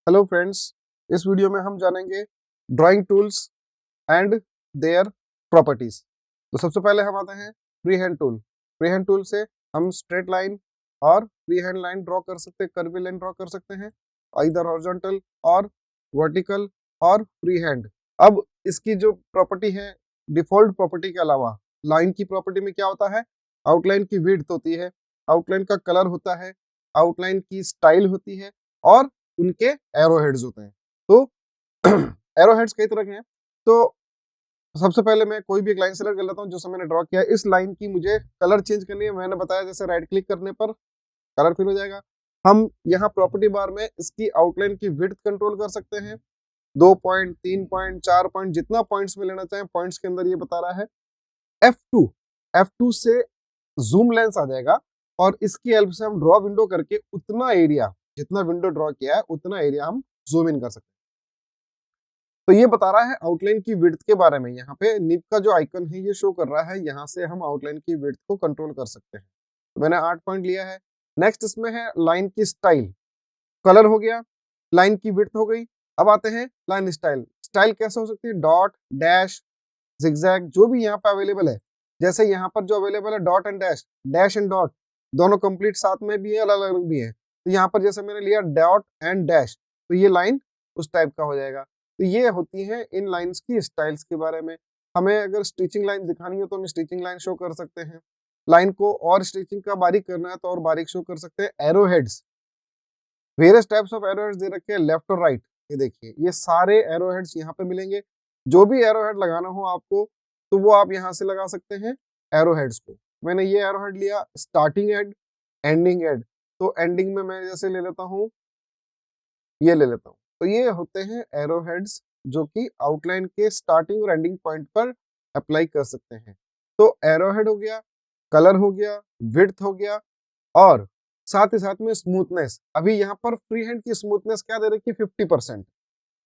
Hello friends, इस video में हम जानेंगे drawing tools and their properties. तो सबसे पहले हम आते हैं free hand tool. Free hand tool से हम स्ट्रेट लाइन और फ्री हैंड लाइन ड्रॉ कर सकते हैं, कर्वी लाइन ड्रॉ कर सकते हैं, इधर हॉरिजॉन्टल और वर्टिकल और फ्री हैंड। अब इसकी जो प्रॉपर्टी है, डिफॉल्ट प्रॉपर्टी के अलावा लाइन की प्रॉपर्टी में क्या होता है, आउटलाइन की विड्थ होती है, आउटलाइन का कलर होता है, आउटलाइन की स्टाइल होती है और उनके एरो हेड्स होते हैं। तो एरो हेड्स कई तरह के हैं। तो सबसे पहले मैं कोई भी एक लाइन सेलेक्ट कर लेता हूँ जो मैंने ड्रॉ किया है। इस लाइन की मुझे कलर चेंज करनी है। मैंने बताया जैसे राइट क्लिक करने पर कलर फिल हो जाएगा। हम यहाँ प्रॉपर्टी बार में इसकी आउटलाइन की विड्थ कंट्रोल कर सकते हैं, 2 पॉइंट, 3 पॉइंट, 4 पॉइंट, जितना पॉइंट्स में लेना चाहें पॉइंट्स के अंदर ये बता रहा है। F2 से जूम लेंस आ जाएगा और इसकी हेल्प से हम ड्रॉ विंडो करके उतना एरिया, जितना विंडो ड्रॉ किया है उतना एरिया हम जूम इन कर सकते हैं। तो ये बता रहा है आउटलाइन की विड्थ के बारे में। यहाँ पे निब का जो आइकन है ये शो कर रहा है, यहाँ से हम आउटलाइन की विड्थ को कंट्रोल कर सकते हैं। तो मैंने 8 पॉइंट लिया है। नेक्स्ट इसमें है लाइन की स्टाइल। कलर हो गया, लाइन की विड्थ हो गई। अब आते हैं लाइन स्टाइल। स्टाइल कैसे हो सकती है, डॉट, डैश, जिगजैग, जो भी यहाँ पे अवेलेबल है। जैसे यहाँ पर जो अवेलेबल है dot and dash, dash and dot, दोनों कंप्लीट साथ में भी है, अलग अलग भी है। तो यहाँ पर जैसे मैंने लिया डॉट एंड डैश, तो ये लाइन उस टाइप का हो जाएगा। तो ये होती है इन लाइंस की स्टाइल्स के बारे में। हमें अगर स्टिचिंग लाइन दिखानी हो तो हम स्टिचिंग लाइन शो कर सकते हैं। लाइन को और स्टिचिंग का बारीक करना है तो और बारीक शो कर सकते हैं। Arrow heads, various types of arrow heads दे रखे हैं, लेफ्ट और राइट। ये देखिए, ये सारे एरो हेड्स यहाँ पे मिलेंगे। जो भी एरो हेड लगाना हो आपको तो वो आप यहाँ से लगा सकते हैं एरो हेड्स को। मैंने ये एरो हेड लिया, स्टार्टिंग हेड, एंडिंग हेड। तो एंडिंग में मैं जैसे ले लेता हूँ, ये ले लेता हूँ। तो ये होते हैं एरो हेड्स जो कि आउटलाइन के स्टार्टिंग और एंडिंग पॉइंट पर अप्लाई कर सकते हैं। तो एरो हेड हो गया, कलर हो गया, विड्थ हो गया और साथ ही साथ में स्मूथनेस। अभी यहाँ पर फ्री हैंड की स्मूथनेस क्या दे रखी है, 50%।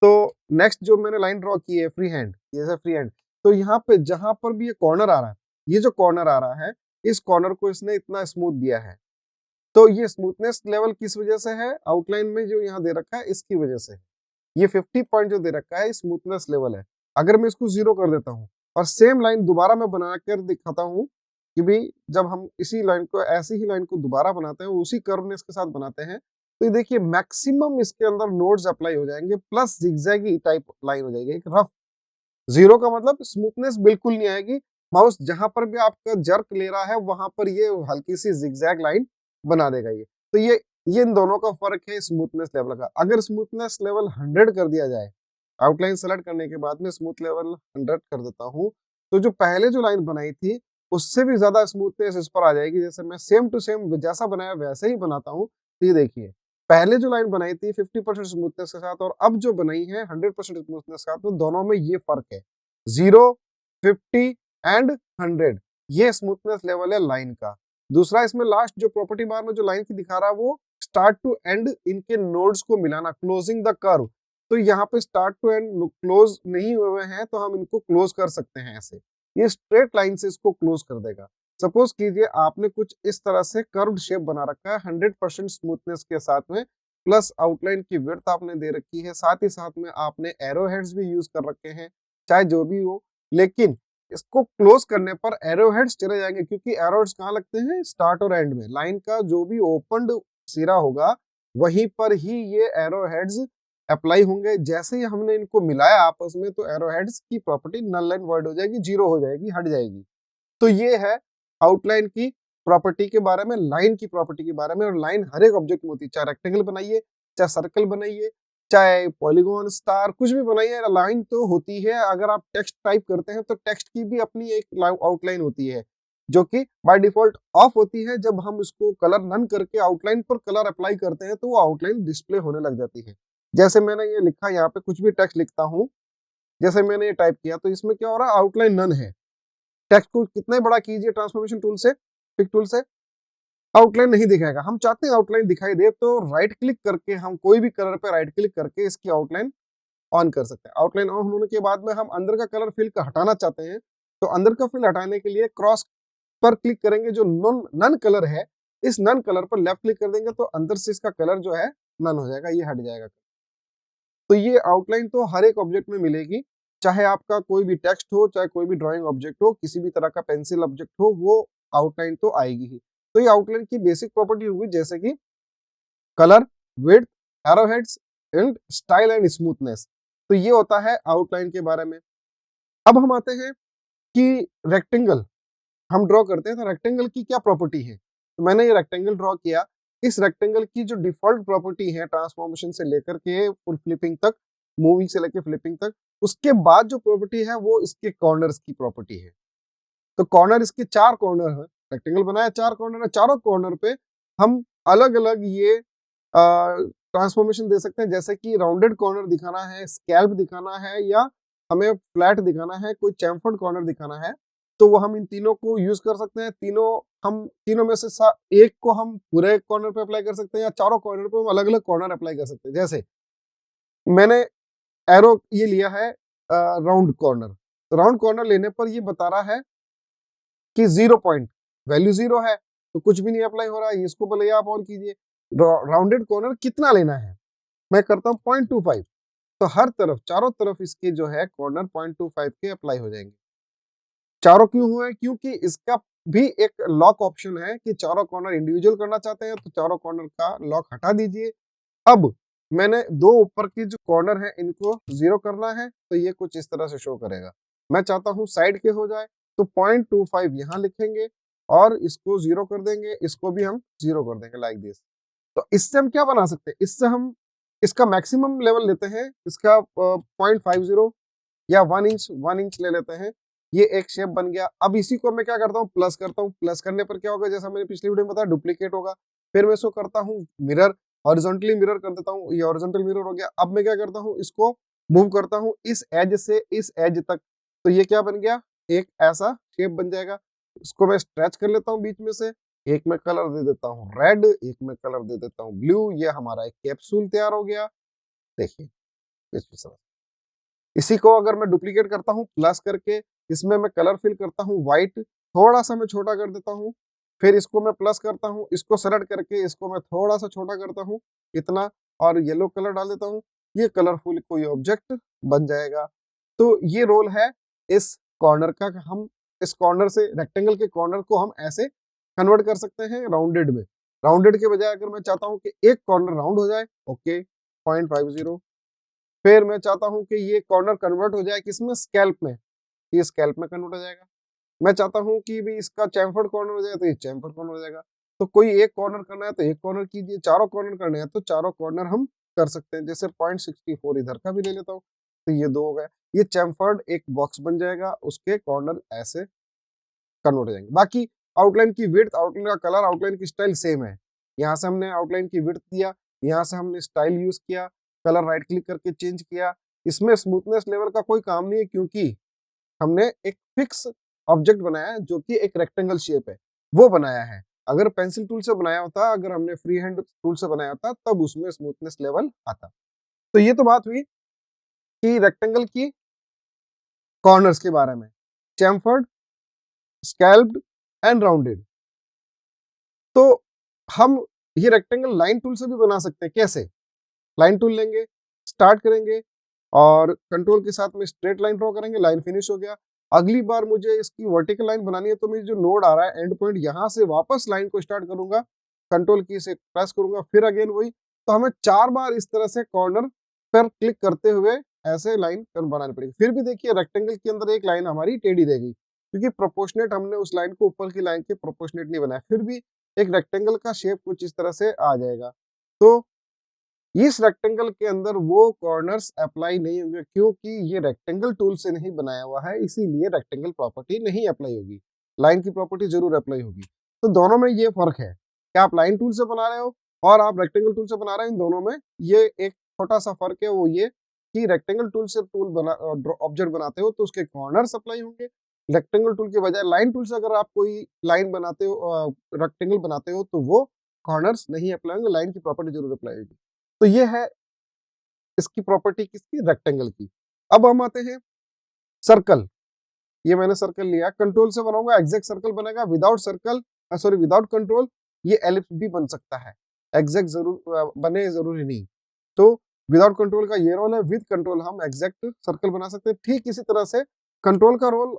तो नेक्स्ट जो मैंने लाइन ड्रॉ की है फ्री हैंड, जैसे फ्री हैंड, तो यहाँ पे जहां पर भी ये कॉर्नर आ रहा है, ये जो कॉर्नर आ रहा है, इस कॉर्नर को इसने इतना स्मूथ दिया है। तो ये स्मूथनेस लेवल किस वजह से है, आउटलाइन में जो यहाँ दे रखा है इसकी वजह से। ये 50 पॉइंट जो दे रखा है स्मूथनेस लेवल है। अगर मैं इसको 0 कर देता हूँ और सेम लाइन दोबारा मैं बना कर दिखाता हूँ कि भाई जब हम इसी लाइन को, ऐसी ही लाइन को दोबारा बनाते हैं, उसी कर्वनेस के साथ बनाते हैं, तो ये देखिए मैक्सिमम इसके अंदर नोड्स अप्लाई हो जाएंगे, प्लस जिगजैगी टाइप लाइन हो जाएगी, एक रफ। 0 का मतलब स्मूथनेस बिल्कुल नहीं आएगी। माउस जहां पर भी आपका जर्क ले रहा है वहां पर ये हल्की सी जिगजैग लाइन बना देगा ये। तो ये इन दोनों का फर्क है स्मूथनेस लेवल का। अगर स्मूथनेस लेवल 100 कर दिया जाए, आउटलाइन सेलेक्ट करने के बाद में स्मूथ लेवल 100 कर देता हूँ, तो जो पहले जो लाइन बनाई थी उससे भी ज्यादा स्मूथनेस इस पर आ जाएगी। जैसे मैं सेम टू सेम जैसा बनाया वैसे ही बनाता हूँ। तो ये देखिए, पहले जो लाइन बनाई थी 50% स्मूथनेस के साथ और अब जो बनाई है 100% स्मूथनेस के साथ, तो दोनों में ये फर्क है। 0, 50 एंड 100, ये स्मूथनेस लेवल है लाइन का। दूसरा, इसमें लास्ट जो प्रॉपर्टी बार में जो लाइन की दिखा रहा है वो स्टार्ट टू एंड इनके नोड्स को मिलाना, क्लोजिंग द कर्व। तो यहाँ पे स्टार्ट टू एंड क्लोज नहीं हुए हैं तो हम इनको क्लोज कर सकते हैं ऐसे। ये स्ट्रेट लाइन से इसको क्लोज कर देगा। सपोज कीजिए आपने कुछ इस तरह से कर्व्ड शेप बना रखा है 100% स्मूथनेस के साथ में, प्लस आउटलाइन की विड्थ आपने दे रखी है, साथ ही साथ में आपने एरो हेड्स भी यूज कर रखे हैं, चाहे जो भी हो, लेकिन इसको क्लोज करने पर एरो हेड्स चले जाएंगे, क्योंकि एरो हेड्स कहाँ लगते हैं, स्टार्ट और एंड में। लाइन का जो भी ओपन सिरा होगा वहीं पर ही ये एरो हेड्स अप्लाई होंगे। जैसे ही हमने इनको मिलाया आपस में तो एरो हेड्स की प्रॉपर्टी नल एंड वॉइड हो जाएगी, 0 हो जाएगी, हट जाएगी। तो ये है आउटलाइन की प्रॉपर्टी के बारे में, लाइन की प्रॉपर्टी के बारे में। और लाइन हर एक ऑब्जेक्ट में होती है, चाहे रेक्टेंगल बनाइए, चाहे सर्कल बनाइए, चाहे पॉलीगॉन, स्टार, कुछ भी बनाइए, लाइन तो होती है। अगर आप टेक्स्ट टाइप करते हैं तो टेक्स्ट की भी अपनी एक आउटलाइन होती है जो कि बाय डिफॉल्ट ऑफ होती है। जब हम इसको कलर नन करके आउटलाइन पर कलर अप्लाई करते हैं तो वो आउटलाइन डिस्प्ले होने लग जाती है। जैसे मैंने ये लिखा, यहाँ पे कुछ भी टेक्स्ट लिखता हूँ, जैसे मैंने ये टाइप किया, तो इसमें क्या हो रहा है, आउटलाइन नन है। टेक्स्ट को कितना बड़ा कीजिए ट्रांसफॉर्मेशन टूल से, पिक टूल से, आउटलाइन नहीं दिखाएगा। हम चाहते हैं आउटलाइन दिखाई दे तो राइट क्लिक करके हम कोई भी कलर पे राइट क्लिक करके इसकी आउटलाइन ऑन कर सकते हैं। आउटलाइन ऑन होने के बाद में हम अंदर का कलर फिल हटाना चाहते हैं, तो अंदर का फिल हटाने के लिए क्रॉस पर क्लिक करेंगे, जो नन कलर है, इस नन कलर पर लेफ्ट क्लिक कर देंगे तो अंदर से इसका कलर जो है नन हो जाएगा, ये हट जाएगा। तो ये आउटलाइन तो हर एक ऑब्जेक्ट में मिलेगी, चाहे आपका कोई भी टेक्स्ट हो, चाहे कोई भी ड्राइंग ऑब्जेक्ट हो, किसी भी तरह का पेंसिल ऑब्जेक्ट हो, वो आउटलाइन तो आएगी ही। तो ये आउटलाइन की बेसिक प्रॉपर्टी होगी, जैसे कि colour, width, arrowheads and style and smoothness. तो ये होता है आउटलाइन के बारे में। अब हम आते हैं कि रेक्टेंगल हम ड्रॉ करते हैं, तो रेक्टेंगल की क्या प्रॉपर्टी है। तो मैंने ये रेक्टेंगल ड्रॉ किया, इस रेक्टेंगल की जो डिफॉल्ट प्रॉपर्टी है ट्रांसफॉर्मेशन से लेकर के फुल फ्लिपिंग तक, मूविंग से लेकर फ्लिपिंग तक, उसके बाद जो प्रॉपर्टी है वो इसके कॉर्नर्स की प्रॉपर्टी है। तो कॉर्नर, इसके 4 कॉर्नर है, रेक्टेंगल बनाया 4 कॉर्नर है, चारों कॉर्नर पे हम अलग अलग ये ट्रांसफॉर्मेशन दे सकते हैं, जैसे कि राउंडेड कॉर्नर दिखाना है, स्कैल्प दिखाना है, या हमें फ्लैट दिखाना है, कोई चैम्फर्ड कॉर्नर दिखाना है, तो वो हम इन तीनों को यूज कर सकते हैं। तीनों में से एक को हम पूरे कॉर्नर पे अप्लाई कर सकते हैं, या चारों कॉर्नर पे हम अलग अलग कॉर्नर अप्लाई कर सकते हैं। जैसे मैंने एरो ये लिया है राउंड कॉर्नर, तो राउंड कॉर्नर लेने पर ये बता रहा है कि 0 पॉइंट, वैल्यू 0 है, तो कुछ भी नहीं अप्लाई हो रहा है। इसको बोले आप ऑन कीजिए, राउंडेड कॉर्नर कितना लेना है, मैं करता हूँ 0.25, तो हर तरफ, चारों तरफ इसके जो है कॉर्नर 0.25 के अप्लाई हो जाएंगे। चारों क्यों हुए, क्योंकि इसका भी एक लॉक ऑप्शन है कि चारों कॉर्नर इंडिविजुअल करना चाहते हैं, तो चारों कॉर्नर का लॉक हटा दीजिए। अब मैंने दो ऊपर की जो कॉर्नर है इनको 0 करना है, तो ये कुछ इस तरह से शो करेगा। मैं चाहता हूँ साइड के हो जाए, तो 0.25 यहाँ लिखेंगे और इसको 0 कर देंगे, इसको भी हम 0 कर देंगे, लाइक दिस। तो इससे हम क्या बना सकते हैं, इससे हम इसका मैक्सिमम लेवल लेते हैं, इसका 0.50 या 1 इंच ले लेते हैं। ये एक शेप बन गया। अब इसी को मैं क्या करता हूँ, प्लस करता हूँ। प्लस करने पर क्या होगा, जैसा मैंने पिछली वीडियो में बताया, डुप्लीकेट होगा। फिर मैं इसको करता हूँ मिरर, हॉरिजॉन्टली मिरर कर देता हूँ, ये हॉरिजॉन्टल मिरर हो गया। अब मैं क्या करता हूँ, इसको मूव करता हूँ इस एज से इस एज तक, तो ये क्या बन गया, एक ऐसा शेप बन जाएगा। इसको मैं स्ट्रेच कर लेता हूँ बीच में से, एक में कलर दे देता हूँ रेड, एक में कलर दे देता हूँ ब्लू। ये हमारा एक कैप्सूल तैयार हो गया। देखिए इसी को अगर मैं डुप्लीकेट करता हूँ प्लस करके, इसमें मैं कलर फिल करता हूँ व्हाइट, थोड़ा सा मैं छोटा कर देता हूँ। फिर इसको मैं प्लस करता हूँ, इसको सेलेक्ट करके इसको मैं थोड़ा सा छोटा करता हूँ इतना, और येलो कलर डाल देता हूँ। ये कलरफुल कोई ऑब्जेक्ट बन जाएगा। तो ये रोल है इस कॉर्नर का। हम इस कॉर्नर से, रेक्टेंगल के कॉर्नर को हम ऐसे कन्वर्ट कर सकते हैं राउंडेड में। राउंडेड के बजाय अगर मैं चाहता हूँ कि एक कॉर्नर राउंड हो जाए, ओके 0.50। फिर मैं चाहता हूं कि ये कॉर्नर कन्वर्ट हो जाए किसमें, स्कैल्प में, ये स्कैल्प में कन्वर्ट हो जाएगा। मैं चाहता हूं कि भी इसका चैम्फर्ड कॉर्नर हो जाए, तो ये चैम्फर्ड कॉर्नर हो जाएगा। तो कोई एक कॉर्नर करना है तो एक कॉर्नर कीजिए, चारों कॉर्नर करने हैं तो चारों कॉर्नर हम कर सकते हैं। जैसे 0.64 इधर का भी ले लेता हूँ, तो ये 2 हो गए। ये चैम्फर्ड एक बॉक्स बन जाएगा, उसके कॉर्नर ऐसे कन्वर्ट हो जाएंगे। बाकी आउटलाइन की विड्थ, आउटलाइन का कलर, आउटलाइन की स्टाइल सेम है। यहाँ से हमने आउटलाइन की विड्थ दिया, यहाँ से हमने स्टाइल यूज किया, कलर राइट क्लिक करके चेंज किया। इसमें स्मूथनेस लेवल का कोई काम नहीं है, क्योंकि हमने एक फिक्स ऑब्जेक्ट बनाया है जो कि एक रेक्टेंगल शेप है, वो बनाया है। अगर पेंसिल टूल से बनाया होता, अगर हमने फ्री हैंड टूल से बनाया होता, तब उसमें स्मूथनेस लेवल आता। तो ये तो बात हुई कि रेक्टेंगल की कॉर्नर्स के बारे में, चैम्फर्ड, स्कैल्प्ड एंड राउंडेड। तो हम ये रेक्टेंगल लाइन टूल से भी बना सकते हैं। कैसे, लाइन टूल लेंगे, स्टार्ट करेंगे और कंट्रोल के साथ में स्ट्रेट लाइन ड्रॉ करेंगे, लाइन फिनिश हो गया। अगली बार मुझे इसकी वर्टिकल लाइन बनानी है, तो मेरी जो नोड आ रहा है एंड पॉइंट, यहाँ से वापस लाइन को स्टार्ट करूंगा, कंट्रोल की से प्रेस करूंगा, फिर अगेन वही। तो हमें 4 बार इस तरह से कॉर्नर पर क्लिक करते हुए ऐसे लाइन बनानी पड़ेगी। फिर भी देखिए रेक्टेंगल के अंदर एक लाइन हमारी टेढ़ी रह गई, क्योंकि प्रोपोर्शनेट हमने उस लाइन को ऊपर की लाइन के प्रोपोर्शनेट नहीं बनाया। फिर भी एक रेक्टेंगल का शेप कुछ इस तरह से आ जाएगा। तो इस रेक्टेंगल के अंदर वो कॉर्नर्स अप्लाई नहीं होंगे, क्योंकि ये रेक्टेंगल टूल से नहीं बनाया हुआ है, इसीलिए रेक्टेंगल प्रॉपर्टी नहीं अप्लाई होगी। लाइन की प्रॉपर्टी जरूर अप्लाई होगी। तो दोनों में ये फर्क है कि आप लाइन टूल से बना रहे हो और आप रेक्टेंगल टूल से बना रहे हो। इन दोनों में ये एक छोटा सा फर्क है, वो ये कि रेक्टेंगल टूल से ऑब्जेक्ट बनाते हो तो उसके कॉर्नर्स अप्लाई होंगे। रेक्टेंगल टूल के बजाय लाइन टूल से अगर आप कोई लाइन बनाते हो, रेक्टेंगल बनाते हो, तो वो कॉर्नर्स नहीं अप्लाई होंगे, लाइन की प्रॉपर्टी जरूर अप्लाई होगी। तो ये है इसकी प्रॉपर्टी किसकी, रेक्टेंगल की। अब हम आते हैं सर्कल। ये मैंने सर्कल लिया, कंट्रोल से बनाऊंगा एग्जैक्ट सर्कल बनेगा, without circle sorry without control ये एलिप्स भी बन सकता है, एग्जैक्ट जरूर बने जरूरी नहीं। तो विदाउट कंट्रोल का ये रोल है, विद कंट्रोल हम एग्जैक्ट सर्कल बना सकते हैं। ठीक इसी तरह से कंट्रोल का रोल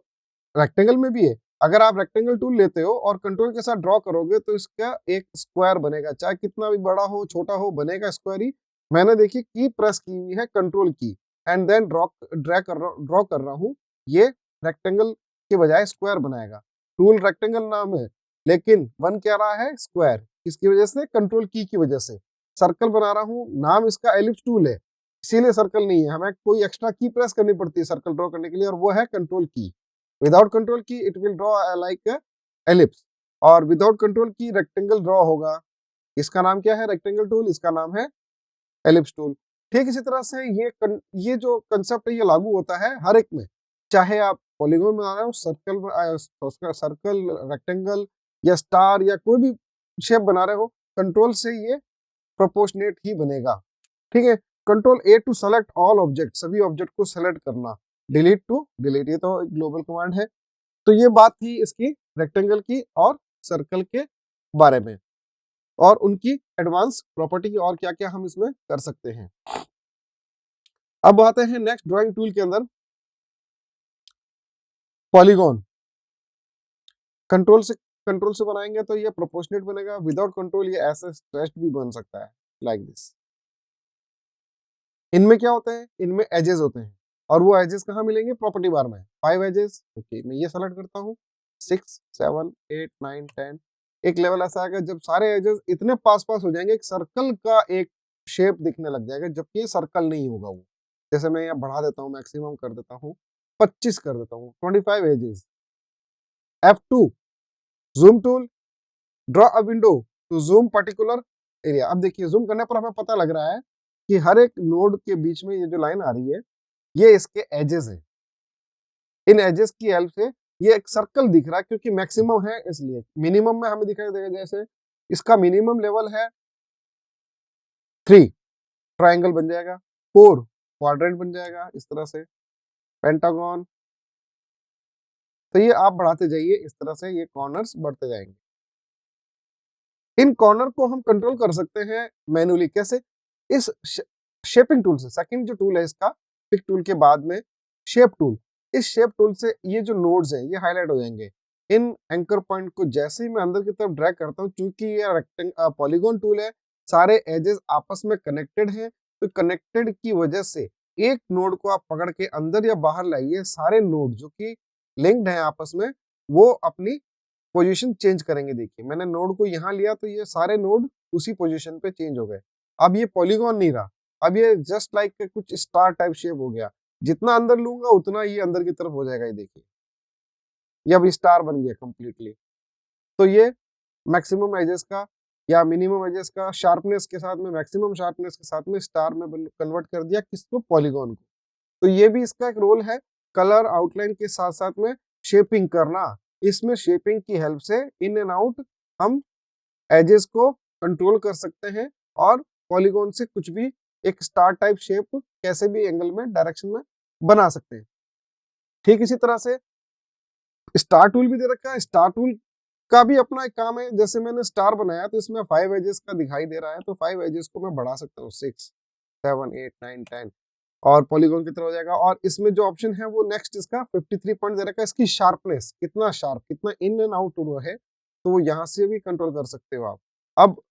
रेक्टेंगल में भी है। अगर आप रेक्टेंगल टूल लेते हो और कंट्रोल के साथ ड्रॉ करोगे तो इसका एक स्क्वायर बनेगा, चाहे कितना भी बड़ा हो छोटा हो बनेगा स्क्वायर ही। मैंने देखिए की प्रेस की हुई है कंट्रोल की एंड देन ड्रॉ कर रहा हूँ, ये रेक्टेंगल के बजाय स्क्वायर बनाएगा। टूल रेक्टेंगल नाम है लेकिन बन क्या रहा है स्क्वायर, किसकी वजह से? कंट्रोल की वजह से। सर्कल बना रहा हूँ, नाम इसका एलिप्स टूल है इसीलिए सर्कल नहीं है, हमें कोई एक्स्ट्रा की प्रेस करनी पड़ती है सर्कल ड्रॉ करने के लिए और वो है कंट्रोल की। विदाउट कंट्रोल की it will draw like ellipse, और विदाउट कंट्रोल की रेक्टेंगल ड्रॉ होगा। इसका नाम क्या है? रेक्टेंगल टूल, इसका नाम है एलिप्स टूल। ठीक इसी तरह से ये जो कंसेप्ट है ये लागू होता है हर एक में, चाहे आप पॉलीगॉन बना रहे हो, सर्कल, रेक्टेंगल या स्टार या कोई भी शेप बना रहे हो, कंट्रोल से ये प्रोपोर्शनेट ही बनेगा। ठीक है। Control A to select all object, सभी ऑब्जेक्ट को सेलेक्ट करना, डिलीट टू डिलीट, ये तो ग्लोबल कमांड है। तो ये बात थी इसकी रेक्टेंगल की और सर्कल के बारे में और उनकी एडवांस प्रॉपर्टी और क्या क्या हम इसमें कर सकते हैं। अब आते हैं नेक्स्ट ड्राइंग टूल के अंदर, पॉलीगॉन। कंट्रोल से बनाएंगे तो ये प्रोपोर्शनेट बनेगा, विदाउट कंट्रोल ये ऐसे स्ट्रेच्ड भी बन सकता है लाइक दिस। इनमें क्या होते हैं? इनमें एजेस होते हैं और वो एजेस कहाँ मिलेंगे? प्रॉपर्टी बार में 5 एजेस। ओके, मैं ये सेलेक्ट करता हूँ 6 7 8 9 10। एक लेवल ऐसा आएगा जब सारे एजेस इतने पास पास हो जाएंगे एक सर्कल का एक शेप दिखने लग जाएगा, जबकि ये सर्कल नहीं होगा वो। जैसे मैं यहाँ बढ़ा देता हूँ, मैक्सिमम कर देता हूँ 25 कर देता हूँ, 25 edges. F2 zoom tool, draw a window to zoom particular area. अब देखिए जूम करने पर हमें पता लग रहा है कि हर एक नोड के बीच में ये जो लाइन आ रही है ये इसके एजेस है। इन एजेस की हेल्प से ये एक सर्कल दिख रहा है क्योंकि मैक्सिमम है इसलिए। मिनिमम में हमें दिखाई देगा, जैसे इसका मिनिमम लेवल है 3, ट्राइंगल बन जाएगा, 4 क्वाड्रेंट बन जाएगा इस तरह से, पेंटागन। तो ये आप बढ़ाते जाइए इस तरह से, ये कॉर्नर्स बढ़ते जाएंगे। इन कॉर्नर को हम कंट्रोल कर सकते हैं मैन्युअली। कैसे? इस शेपिंग टूल से। सेकंड जो टूल है इसका, पिक टूल के बाद में शेप टूल। इस शेप टूल से ये जो नोड्स हैं ये हाईलाइट हो जाएंगे। इन एंकर पॉइंट को जैसे ही मैं अंदर की तरफ ड्रैग करता हूँ, क्योंकि ये पॉलीगॉन टूल है, सारे एजेस आपस में कनेक्टेड हैं, तो कनेक्टेड की वजह से एक नोड को आप पकड़ के अंदर या बाहर लाइए, सारे नोड जो कि लिंक्ड हैं आपस में वो अपनी पोजीशन चेंज करेंगे। देखिए मैंने नोड को यहाँ लिया तो ये सारे नोड उसी पोजीशन पे चेंज हो गए। अब ये पॉलीगॉन नहीं रहा, अब ये जस्ट लाइक कुछ स्टार टाइप शेप हो गया। जितना अंदर लूंगा उतना ये अंदर की तरफ हो जाएगा। ये देखिए ये अब स्टार बन गया कंप्लीटली। तो ये मैक्सिमम एजेस का या मिनिमम एजेस का शार्पनेस के साथ में, मैक्सिमम शार्पनेस के साथ में स्टार में कन्वर्ट कर दिया किसको? पॉलीगॉन को। तो ये भी इसका एक रोल है, कलर आउटलाइन के साथ साथ में शेपिंग करना। इसमें शेपिंग की हेल्प से इन एंड आउट हम एजेस को कंट्रोल कर सकते हैं और पॉलीगॉन से कुछ भी एक स्टार टाइप शेप कैसे भी एंगल में, डायरेक्शन में बना सकते हैं। ठीक इसी तरह से स्टार टूल भी दे रखा है। स्टार टूल का भी अपना एक काम है। जैसे मैंने स्टार बनाया तो इसमें 5 एजेस का दिखाई दे रहा है, तो 5 एजेस को मैं बढ़ा सकता हूँ 6 7 8 9 10 और पॉलीगॉन की तरह हो जाएगा। और इसमें जो ऑप्शन है वो नेक्स्ट इसका 53 पॉइंट दे रखा है। इसकी शार्पनेस कितना शार्प, कितना इन एंड आउट हुआ है, तो वो यहाँ से भी कंट्रोल कर सकते हो आप। अब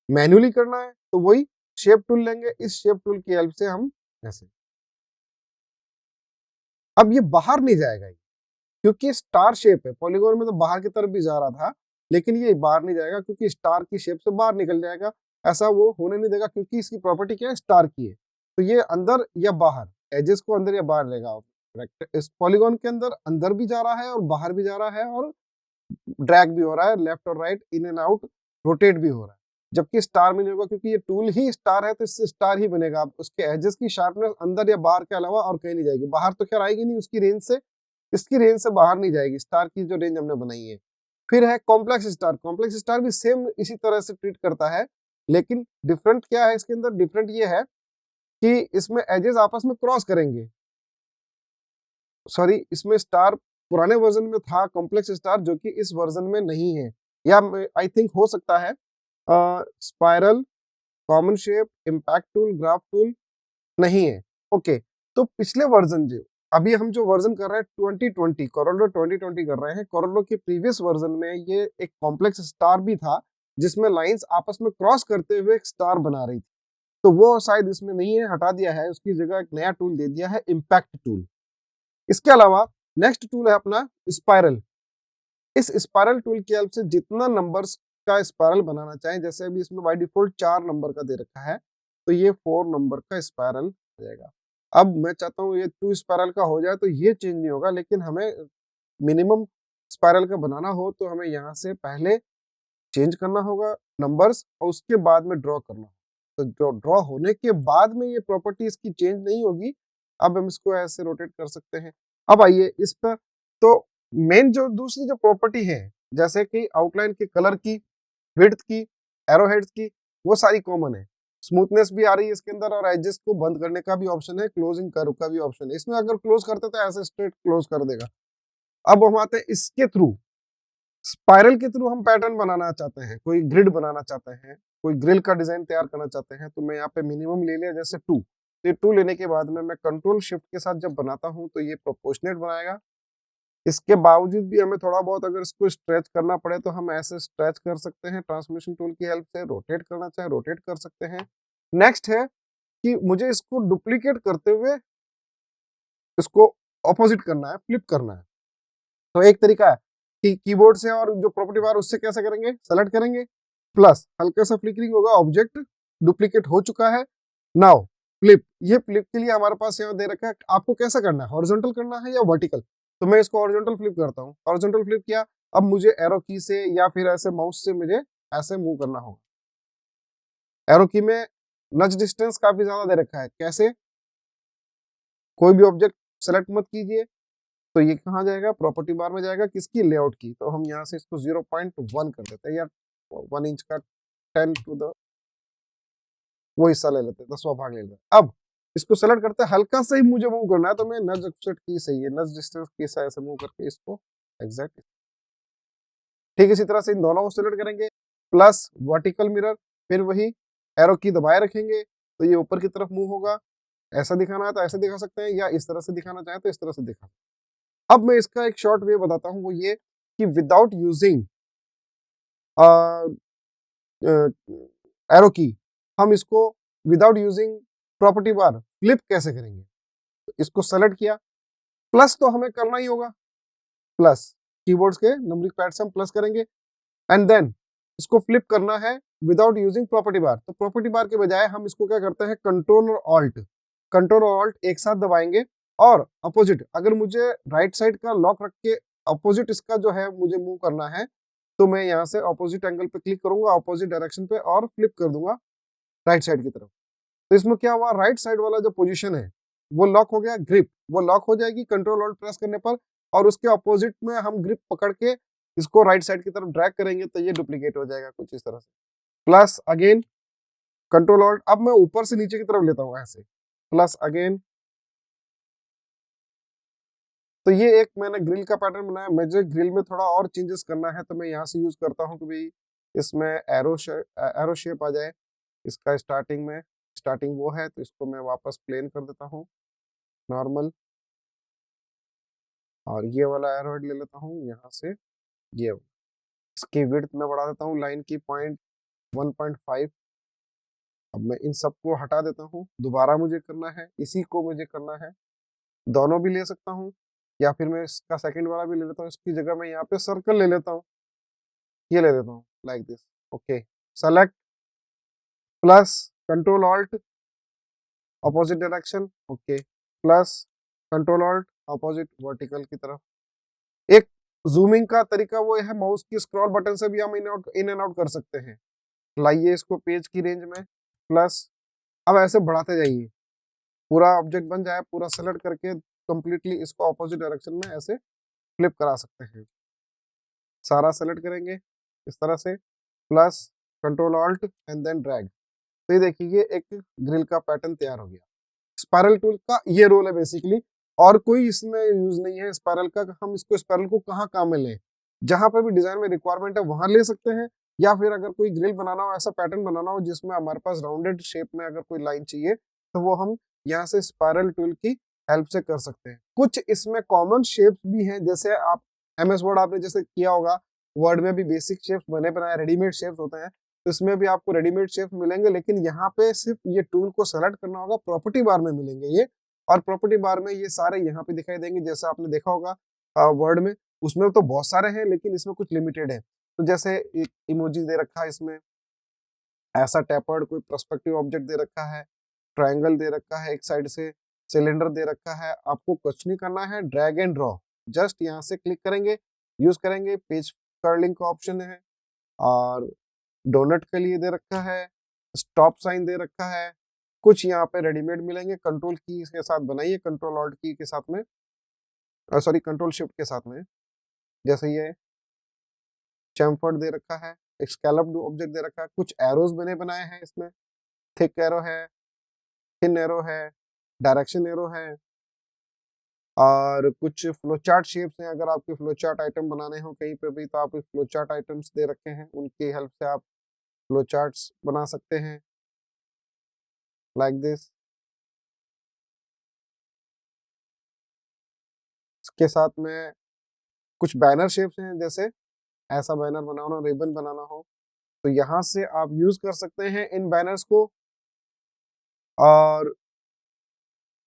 मैन्युअली करना है तो वही शेप टूल लेंगे, इस शेप टूल की हेल्प से हम ऐसे। अब ये बाहर नहीं जाएगा क्योंकि स्टार शेप है, पॉलीगॉन में तो बाहर की तरफ भी जा रहा था, लेकिन ये बाहर नहीं जाएगा क्योंकि स्टार की शेप से बाहर निकल जाएगा। ऐसा वो होने नहीं देगा क्योंकि इसकी प्रॉपर्टी क्या है? स्टार की है। तो ये अंदर या बाहर, एजेस को अंदर या बाहर लेगा। इस पॉलीगॉन के अंदर भी जा रहा है और बाहर भी जा रहा है और ड्रैग भी हो रहा है, लेफ्ट और right, in and out, rotate भी हो रहा है। जबकि स्टार में नहीं होगा क्योंकि ये टूल ही स्टार है, तो इससे स्टार ही बनेगा। आप उसके एजेस की शार्पनेस अंदर या बाहर के अलावा और कहीं नहीं जाएगी। बाहर तो खैर आएगी नहीं, उसकी रेंज से, इसकी रेंज से बाहर नहीं जाएगी, स्टार की जो रेंज हमने बनाई है। फिर है कॉम्प्लेक्स स्टार। कॉम्प्लेक्स स्टार भी सेम इसी तरह से ट्रीट करता है, लेकिन डिफरेंट क्या है इसके अंदर? डिफरेंट ये है कि इसमें एजेस आपस में क्रॉस करेंगे। सॉरी, इसमें स्टार पुराने वर्जन में था कॉम्प्लेक्स स्टार, जो कि इस वर्जन में नहीं है, या आई थिंक हो सकता है। Spiral, common shape, impact tool, graph tool, नहीं है। ओके, तो पिछले वर्जन जो अभी हम जो वर्जन कर रहे हैं 2020 कोरोलो 2020 कर रहे हैं, कोरोलो के प्रीवियस वर्जन में ये एक कॉम्प्लेक्स स्टार भी था जिसमें लाइंस आपस में क्रॉस करते हुए एक स्टार बना रही थी, तो वो शायद इसमें नहीं है, हटा दिया है, उसकी जगह एक नया टूल दे दिया है, इम्पैक्ट टूल। इसके अलावा नेक्स्ट टूल है अपना स्पाइरल। इस स्पाइरल टूल की हेल्प से जितना नंबर्स का स्पाइरल बनाना चाहें, जैसे अभी इसमें बाय डिफॉल्ट 4 नंबर का दे रखा है, तो ये 4 नंबर का स्पाइरल हो जाएगा। अब मैं चाहता हूँ ये 2 स्पाइरल का हो जाए, तो ये चेंज नहीं होगा, लेकिन हमें मिनिमम स्पाइरल का बनाना हो तो हमें यहाँ से पहले चेंज करना होगा नंबर्स और उसके बाद में ड्रॉ करना होगा। तो ड्रॉ होने के बाद में ये प्रॉपर्टी इसकी चेंज नहीं होगी। अब हम इसको ऐसे रोटेट कर सकते हैं। अब आइए इस पर, तो मेन जो दूसरी जो प्रॉपर्टी है, जैसे कि आउटलाइन के कलर की, विड्थ की, एरो हेड्स की, वो सारी कॉमन है। स्मूथनेस भी आ रही है इसके अंदर और एजेस को बंद करने का भी ऑप्शन है, क्लोजिंग कर्व का भी ऑप्शन है। इसमें अगर क्लोज करते तो ऐसे स्ट्रेट क्लोज कर देगा। अब हम आते हैं इसके थ्रू, स्पाइरल के थ्रू हम पैटर्न बनाना चाहते हैं, कोई ग्रिड बनाना चाहते हैं, कोई ग्रिल का डिजाइन तैयार करना चाहते हैं, तो मैं यहाँ पे मिनिमम ले लिया जैसे 2। तो 2 लेने के बाद में मैं कंट्रोल शिफ्ट के साथ जब बनाता हूँ तो ये प्रोपोर्शनेट बनाएगा। इसके बावजूद भी हमें थोड़ा बहुत अगर इसको स्ट्रेच करना पड़े तो हम ऐसे स्ट्रेच कर सकते हैं ट्रांसमिशन टूल की हेल्प से। रोटेट करना चाहे रोटेट कर सकते हैं। नेक्स्ट है कि मुझे इसको डुप्लीकेट करते हुए इसको ऑपोजिट करना है, फ्लिप करना है। तो एक तरीका है कि कीबोर्ड से और जो प्रॉपर्टी बार उससे कैसे करेंगे, सेलेक्ट करेंगे, प्लस हल्का सा फ्लिकरिंग होगा, ऑब्जेक्ट डुप्लीकेट हो चुका है। नाउ फ्लिप, ये फ्लिप के लिए हमारे पास यहाँ दे रखा है आपको कैसा करना है, हॉरिजॉन्टल करना है या वर्टिकल। तो मैं इसको हॉरिजॉन्टल फ्लिप करता हूँ। हॉरिजॉन्टल फ्लिप किया, अब मुझे एरो की से या फिर ऐसे माउस से मुझे ऐसे मूव करना होगा। एरो की में नच डिस्टेंस काफी ज्यादा दे रखा है, कैसे, कोई भी ऑब्जेक्ट सेलेक्ट मत कीजिए, तो ये कहाँ जाएगा, प्रॉपर्टी बार में जाएगा, किसकी, लेआउट की। तो हम यहाँ से इसको 0.1 कर देते हैं, या 1 इंच का 10 टू द वो हिस्सा ले लेते हैं, 10वां भाग ले लेते हैं। अब इसको सेलेक्ट करते हैं, हल्का सा ही मुझे मूव करना है, तो मैं नज ऑफसेट की सही है, नज डिस्टेंस की से मूव करके इसको एग्जैक्ट, ठीक इसी तरह से इन दोनों को सेलेक्ट करेंगे, प्लस वर्टिकल मिरर, फिर वही एरो की दबाए रखेंगे तो ये ऊपर की तरफ मूव होगा। ऐसा दिखाना है तो ऐसे दिखा सकते हैं, या इस तरह से दिखाना चाहे तो इस तरह से दिखा। अब मैं इसका एक शॉर्ट वे बताता हूँ, वो ये कि विदाउट यूजिंग एरो की हम इसको विदाउट यूजिंग प्रॉपर्टी बार फ्लिप कैसे करेंगे। तो इसको सेलेक्ट किया, प्लस तो हमें करना ही होगा, प्लस कीबोर्ड्स के नंबरिंग पैड से हम प्लस करेंगे, एंड देन इसको फ्लिप करना है विदाउट यूजिंग प्रॉपर्टी बार। तो प्रॉपर्टी बार के बजाय हम इसको क्या करते हैं, कंट्रोल और ऑल्ट, कंट्रोल और ऑल्ट एक साथ दबाएंगे, और अपोजिट, अगर मुझे राइट साइड का लॉक रख के अपोजिट इसका जो है मुझे मूव करना है, तो मैं यहाँ से अपोजिट एंगल पे क्लिक करूंगा, अपोजिट डायरेक्शन पे, और फ्लिप कर दूंगा राइट साइड की तरफ। तो इसमें क्या हुआ, राइट साइड वाला जो पोजीशन है वो लॉक हो गया, ग्रिप वो लॉक हो जाएगी कंट्रोल ऑल्ट प्रेस करने पर, और उसके अपोजिट में हम ग्रिप पकड़ के इसको राइट साइड की तरफ ड्रैग करेंगे तो ये डुप्लीकेट हो जाएगा कुछ इस तरह से। प्लस अगेन कंट्रोल ऑल्ट, अब मैं ऊपर से नीचे की तरफ लेता हूँ ऐसे, प्लस अगेन। तो ये एक मैंने ग्रिल का पैटर्न बनाया। मुझे ग्रिल में थोड़ा और चेंजेस करना है तो मैं यहाँ से यूज करता हूँ कि भाई इसमें एरो शेप आ जाए। इसका स्टार्टिंग वो है, तो इसको मैं वापस प्लेन कर देता हूँ, नॉर्मल, और ये वाला एरो हेड ले लेता हूँ यहाँ से, ये इसकी विड्थ में बढ़ा देता हूँ लाइन की 1.5। अब मैं इन सबको हटा देता हूँ, दोबारा मुझे करना है, इसी को मुझे करना है, दोनों भी ले सकता हूँ, या फिर मैं इसका सेकंड वाला भी ले लेता हूँ। इसकी जगह मैं यहाँ पे सर्कल ले लेता हूँ, ये ले लेता हूँ like this. Okay, select, plus control alt opposite direction, okay, plus control alt opposite vertical की तरफ। एक जूमिंग का तरीका वो है, माउस की स्क्रॉल बटन से भी हम इन एंड आउट कर सकते हैं। लाइए इसको पेज की रेंज में, प्लस अब ऐसे बढ़ाते जाइए, पूरा ऑब्जेक्ट बन जाए, पूरा सेलेक्ट करके कंप्लीटली इसको ऑपोजिट डायरेक्शन में ऐसे फ्लिप करा सकते हैं। सारा सेलेक्ट करेंगे इस तरह से, plus control alt and then drag. तो ये देखिए ये एक ग्रिल का पैटर्न तैयार हो गया। स्पाइरल टूल का ये रोल है बेसिकली, और कोई इसमें यूज नहीं है स्पाइरल का। हम इसको स्पाइरल को कहाँ काम में लें, जहां पर भी डिजाइन में रिक्वायरमेंट है वहां ले सकते हैं, या फिर अगर कोई ग्रिल बनाना हो, ऐसा पैटर्न बनाना हो जिसमें हमारे पास राउंडेड शेप में अगर कोई लाइन चाहिए, तो वो हम यहाँ से स्पाइरल टूल की हेल्प से कर सकते हैं। कुछ इसमें कॉमन शेप्स भी हैं, जैसे आप MS वर्ड आपने जैसे किया होगा, वर्ड में भी बेसिक शेप्स बने बनाए रेडीमेड शेप्स होते हैं, तो इसमें भी आपको रेडीमेड शेप्स मिलेंगे, लेकिन यहाँ पे सिर्फ ये टूल को सेलेक्ट करना होगा, प्रॉपर्टी बार में मिलेंगे ये, और प्रॉपर्टी बार में ये सारे यहाँ पे दिखाई देंगे। जैसे आपने देखा होगा वर्ड में, उसमें तो बहुत सारे हैं लेकिन इसमें कुछ लिमिटेड है। तो जैसे एक इमोजी दे रखा है इसमें, ऐसा टैपर्ड कोई पर्सपेक्टिव ऑब्जेक्ट दे रखा है, ट्रायंगल दे रखा है एक साइड से, सिलेंडर दे रखा है। आपको कुछ नहीं करना है, ड्रैग एंड ड्रॉ, जस्ट यहाँ से क्लिक करेंगे, यूज करेंगे। पेज कर्लिंग का ऑप्शन है, और डोनट के लिए दे रखा है, स्टॉप साइन दे रखा है। कुछ यहाँ पे रेडीमेड मिलेंगे, कंट्रोल की के साथ बनाइए, कंट्रोल ऑल्ट की के साथ में, सॉरी कंट्रोल शिफ्ट के साथ में। जैसे ये चैम्फर्ड दे रखा है, एक स्कैलप्ड ऑब्जेक्ट दे रखा है, कुछ एरोज बने बनाए हैं इसमें, थिक एरो है, थिन एरो है, डायरेक्शन एरो है, और कुछ फ्लोचार्ट शेप्स हैं। अगर आपके फ्लोचार्ट आइटम बनाने हो कहीं पे भी, तो आप फ्लोचार्ट आइटम्स दे रखे हैं, उनकी हेल्प से आप फ्लोचार्ट्स बना सकते हैं, लाइक दिस। इसके साथ में कुछ बैनर शेप्स हैं, जैसे ऐसा बैनर बनाना, रिबन बनाना हो तो यहाँ से आप यूज कर सकते हैं इन बैनर्स को।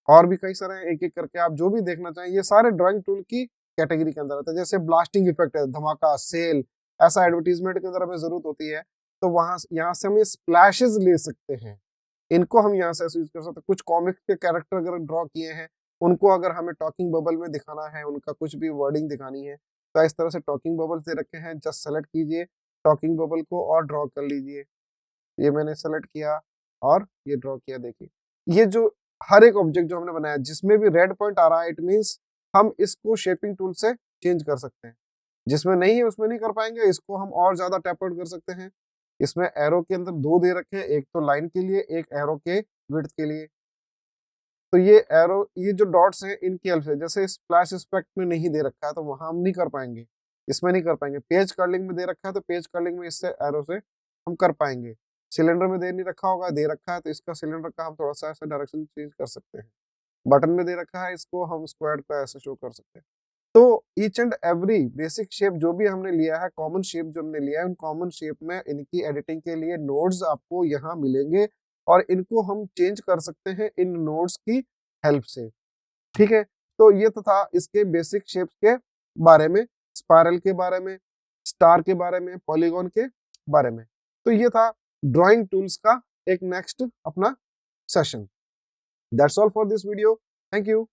और भी कई सारे, एक एक करके आप जो भी देखना चाहें, ये सारे ड्राइंग टूल की कैटेगरी के अंदर आता है। जैसे ब्लास्टिंग इफेक्ट है, धमाका, सेल, ऐसा एडवर्टीजमेंट के अंदर हमें जरूरत होती है, तो वहां यहाँ से हम ये स्प्लैशेस ले सकते हैं, इनको हम यहाँ से यूज कर सकते हैं। कुछ कॉमिक्स के कैरेक्टर अगर ड्रॉ किए हैं, उनको अगर हमें टॉकिंग बबल में दिखाना है, उनका कुछ भी वर्डिंग दिखानी है, तो इस तरह से टॉकिंग बबल्स दे रखे हैं, जस्ट सेलेक्ट कीजिए टॉकिंग बबल को और ड्रॉ कर लीजिए। ये मैंने सेलेक्ट किया और ये ड्रॉ किया। देखिए ये जो हर एक ऑब्जेक्ट जो हमने बनाया, जिसमें भी रेड पॉइंट आ रहा है, इट मींस हम इसको शेपिंग टूल से चेंज कर सकते हैं। जिसमें नहीं है उसमें नहीं कर पाएंगे, इसको हम और ज्यादा टैप आउट कर सकते हैं। इसमें एरो के अंदर दो दे रखे हैं, एक तो लाइन के लिए, एक एरो के विड्थ के लिए। तो ये एरो, ये जो डॉट्स हैं, इनकी हेल्प से, जैसे स्प्लैश इफेक्ट में नहीं दे रखा है तो वहां हम नहीं कर पाएंगे, इसमें नहीं कर पाएंगे। पेज कर्लिंग में दे रखा है तो पेज कर्लिंग में इससे एरो से हम कर पाएंगे। सिलेंडर में दे नहीं रखा होगा, दे रखा है तो इसका सिलेंडर का हम थोड़ा सा ऐसा डायरेक्शन चेंज कर सकते हैं। बटन में दे रखा है, इसको हम स्क्वायर का ऐसे शो कर सकते हैं। तो each and every basic shape जो भी हमने लिया है, कॉमन शेप जो हमने लिया है, उन कॉमन शेप में इनकी एडिटिंग के लिए नोड्स आपको यहाँ मिलेंगे, और इनको हम चेंज कर सकते हैं इन नोड्स की हेल्प से। ठीक है, तो ये तो था इसके बेसिक शेप्स के बारे में, स्पाइरल के बारे में, स्टार के बारे में, पॉलीगॉन के बारे में। तो ये था ड्राइंग टूल्स का एक नेक्स्ट अपना session. That's all for this video. Thank you.